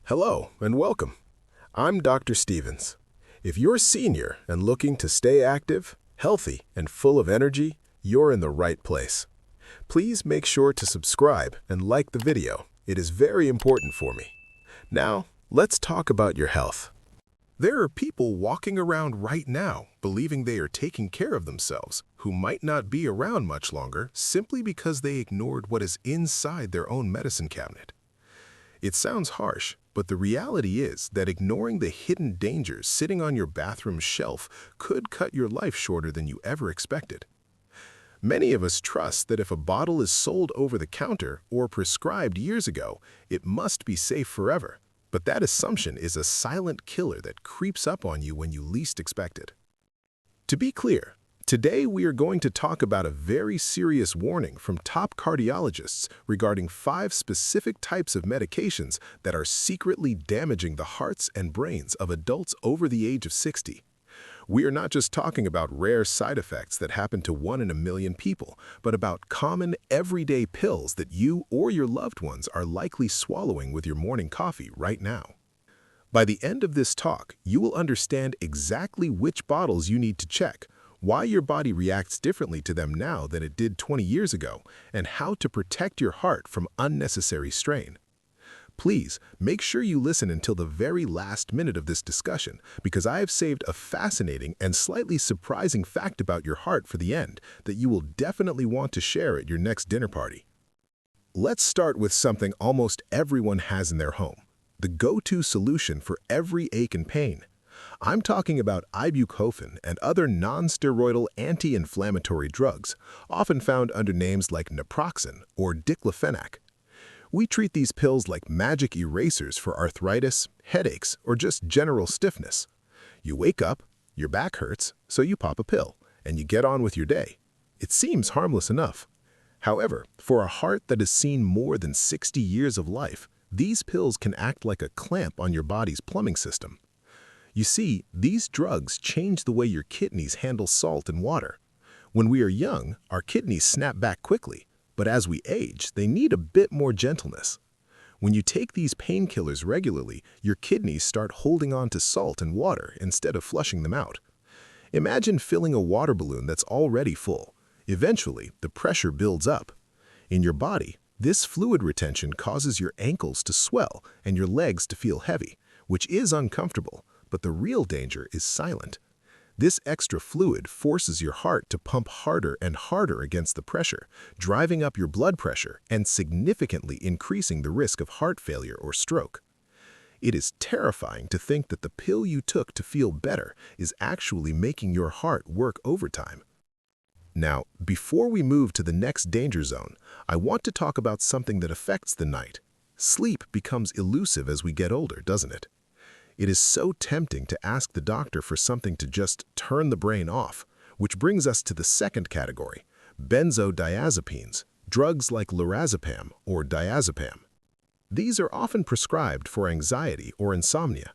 Hello and welcome. I'm Dr. Stevens. If you're a senior and looking to stay active, healthy, and full of energy, you're in the right place. Please make sure to subscribe and like the video. It is very important for me. Now, let's talk about your health. There are people walking around right now believing they are taking care of themselves who might not be around much longer simply because they ignored what is inside their own medicine cabinet. It sounds harsh, but the reality is that ignoring the hidden dangers sitting on your bathroom shelf could cut your life shorter than you ever expected. Many of us trust that if a bottle is sold over the counter or prescribed years ago, it must be safe forever. But that assumption is a silent killer that creeps up on you when you least expect it. To be clear, today we are going to talk about a very serious warning from top cardiologists regarding 5 specific types of medications that are secretly damaging the hearts and brains of adults over the age of 60. We are not just talking about rare side effects that happen to 1 in a million people, but about common, everyday pills that you or your loved ones are likely swallowing with your morning coffee right now. By the end of this talk, you will understand exactly which bottles you need to check, why your body reacts differently to them now than it did 20 years ago, and how to protect your heart from unnecessary strain. Please make sure you listen until the very last minute of this discussion, because I have saved a fascinating and slightly surprising fact about your heart for the end that you will definitely want to share at your next dinner party. Let's start with something almost everyone has in their home, the go-to solution for every ache and pain. I'm talking about ibuprofen and other non-steroidal anti-inflammatory drugs, often found under names like naproxen or diclofenac. We treat these pills like magic erasers for arthritis, headaches, or just general stiffness. You wake up, your back hurts, so you pop a pill, and you get on with your day. It seems harmless enough. However, for a heart that has seen more than 60 years of life, these pills can act like a clamp on your body's plumbing system. You see, these drugs change the way your kidneys handle salt and water. When we are young, our kidneys snap back quickly. But as we age, they need a bit more gentleness. When you take these painkillers regularly, your kidneys start holding on to salt and water instead of flushing them out. Imagine filling a water balloon that's already full. Eventually, the pressure builds up. In your body, this fluid retention causes your ankles to swell and your legs to feel heavy, which is uncomfortable, but the real danger is silent. This extra fluid forces your heart to pump harder and harder against the pressure, driving up your blood pressure and significantly increasing the risk of heart failure or stroke. It is terrifying to think that the pill you took to feel better is actually making your heart work overtime. Now, before we move to the next danger zone, I want to talk about something that affects the night. Sleep becomes elusive as we get older, doesn't it? It is so tempting to ask the doctor for something to just turn the brain off, which brings us to the second category, benzodiazepines, drugs like lorazepam or diazepam. These are often prescribed for anxiety or insomnia.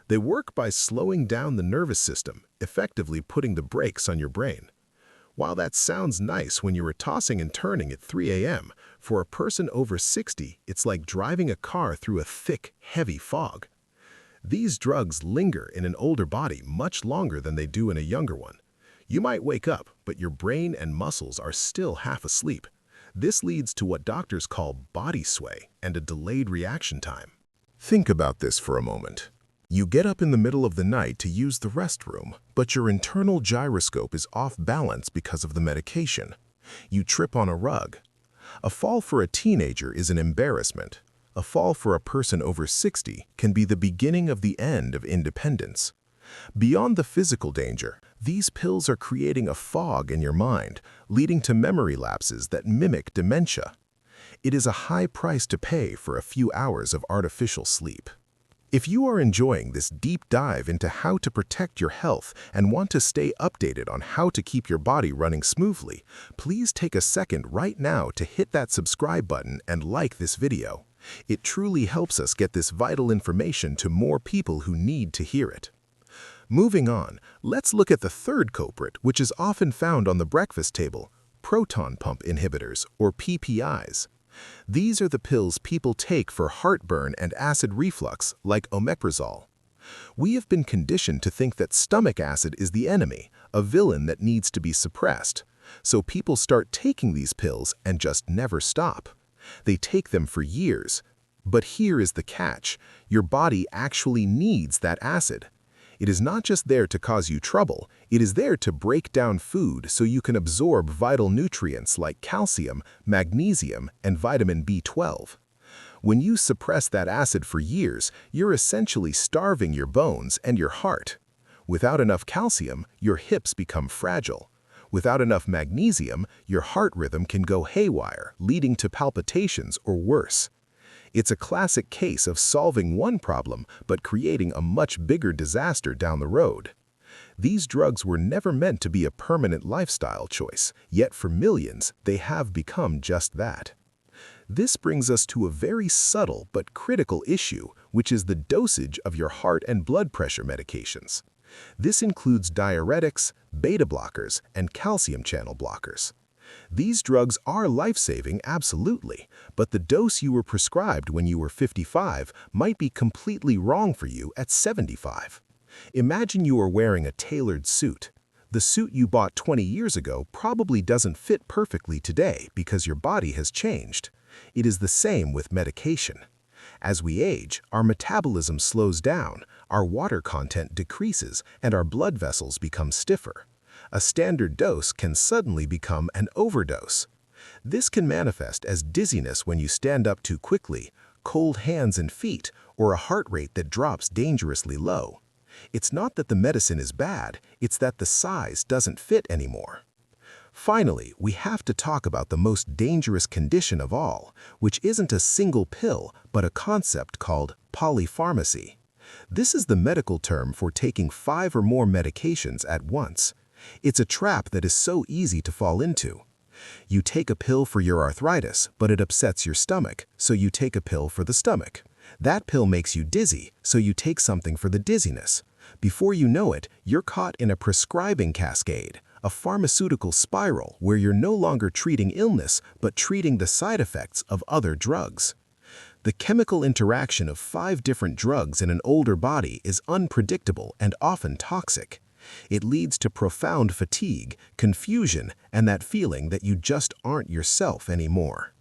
They work by slowing down the nervous system, effectively putting the brakes on your brain. While that sounds nice when you are tossing and turning at 3 a.m., for a person over 60, it's like driving a car through a thick, heavy fog. These drugs linger in an older body much longer than they do in a younger one. You might wake up, but your brain and muscles are still half asleep. This leads to what doctors call body sway and a delayed reaction time. Think about this for a moment. You get up in the middle of the night to use the restroom, but your internal gyroscope is off balance because of the medication. You trip on a rug. A fall for a teenager is an embarrassment. A fall for a person over 60 can be the beginning of the end of independence. Beyond the physical danger, these pills are creating a fog in your mind, leading to memory lapses that mimic dementia. It is a high price to pay for a few hours of artificial sleep. If you are enjoying this deep dive into how to protect your health and want to stay updated on how to keep your body running smoothly, please take a second right now to hit that subscribe button and like this video. It truly helps us get this vital information to more people who need to hear it. Moving on, let's look at the third culprit, which is often found on the breakfast table, proton pump inhibitors, or PPIs. These are the pills people take for heartburn and acid reflux, like omeprazole. We have been conditioned to think that stomach acid is the enemy, a villain that needs to be suppressed. So people start taking these pills and just never stop. They take them for years. But here is the catch. Your body actually needs that acid. It is not just there to cause you trouble, it is there to break down food so you can absorb vital nutrients like calcium, magnesium, and vitamin B12. When you suppress that acid for years, you're essentially starving your bones and your heart. Without enough calcium, your hips become fragile. Without enough magnesium, your heart rhythm can go haywire, leading to palpitations or worse. It's a classic case of solving one problem but creating a much bigger disaster down the road. These drugs were never meant to be a permanent lifestyle choice, yet for millions, they have become just that. This brings us to a very subtle but critical issue, which is the dosage of your heart and blood pressure medications. This includes diuretics, beta blockers, and calcium channel blockers. These drugs are life-saving, absolutely, but the dose you were prescribed when you were 55 might be completely wrong for you at 75. Imagine you are wearing a tailored suit. The suit you bought 20 years ago probably doesn't fit perfectly today because your body has changed. It is the same with medication. As we age, our metabolism slows down, our water content decreases, and our blood vessels become stiffer. A standard dose can suddenly become an overdose. This can manifest as dizziness when you stand up too quickly, cold hands and feet, or a heart rate that drops dangerously low. It's not that the medicine is bad, it's that the size doesn't fit anymore. Finally, we have to talk about the most dangerous condition of all, which isn't a single pill, but a concept called polypharmacy. This is the medical term for taking 5 or more medications at once. It's a trap that is so easy to fall into. You take a pill for your arthritis, but it upsets your stomach, so you take a pill for the stomach. That pill makes you dizzy, so you take something for the dizziness. Before you know it, you're caught in a prescribing cascade, a pharmaceutical spiral where you're no longer treating illness, but treating the side effects of other drugs. The chemical interaction of 5 different drugs in an older body is unpredictable and often toxic. It leads to profound fatigue, confusion, and that feeling that you just aren't yourself anymore.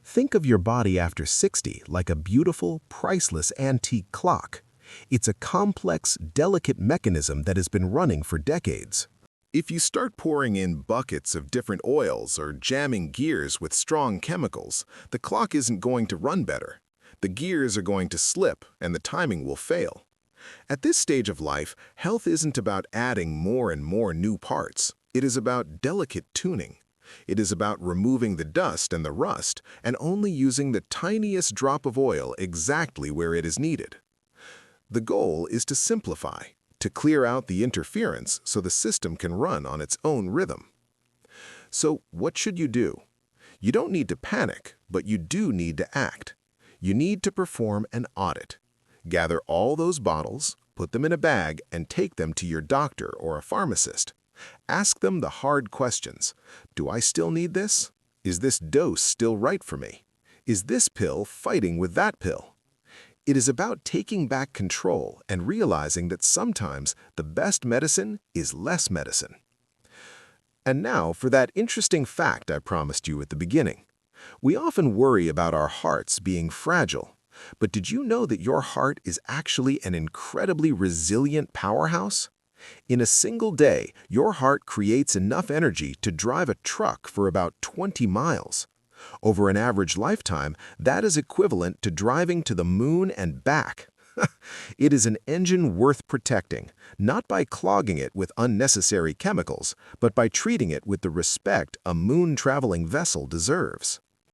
Think of your body after 60 like a beautiful, priceless antique clock. It's a complex, delicate mechanism that has been running for decades. If you start pouring in buckets of different oils or jamming gears with strong chemicals, the clock isn't going to run better. The gears are going to slip and the timing will fail. At this stage of life, health isn't about adding more and more new parts. It is about delicate tuning. It is about removing the dust and the rust and only using the tiniest drop of oil exactly where it is needed. The goal is to simplify, to clear out the interference so the system can run on its own rhythm. So what should you do? You don't need to panic, but you do need to act. You need to perform an audit. Gather all those bottles, put them in a bag, and take them to your doctor or a pharmacist. Ask them the hard questions. Do I still need this? Is this dose still right for me? Is this pill fighting with that pill? It is about taking back control and realizing that sometimes the best medicine is less medicine. And now for that interesting fact I promised you at the beginning. We often worry about our hearts being fragile. But did you know that your heart is actually an incredibly resilient powerhouse? In a single day, your heart creates enough energy to drive a truck for about 20 miles. Over an average lifetime, that is equivalent to driving to the moon and back. It is an engine worth protecting, not by clogging it with unnecessary chemicals, but by treating it with the respect a moon-traveling vessel deserves.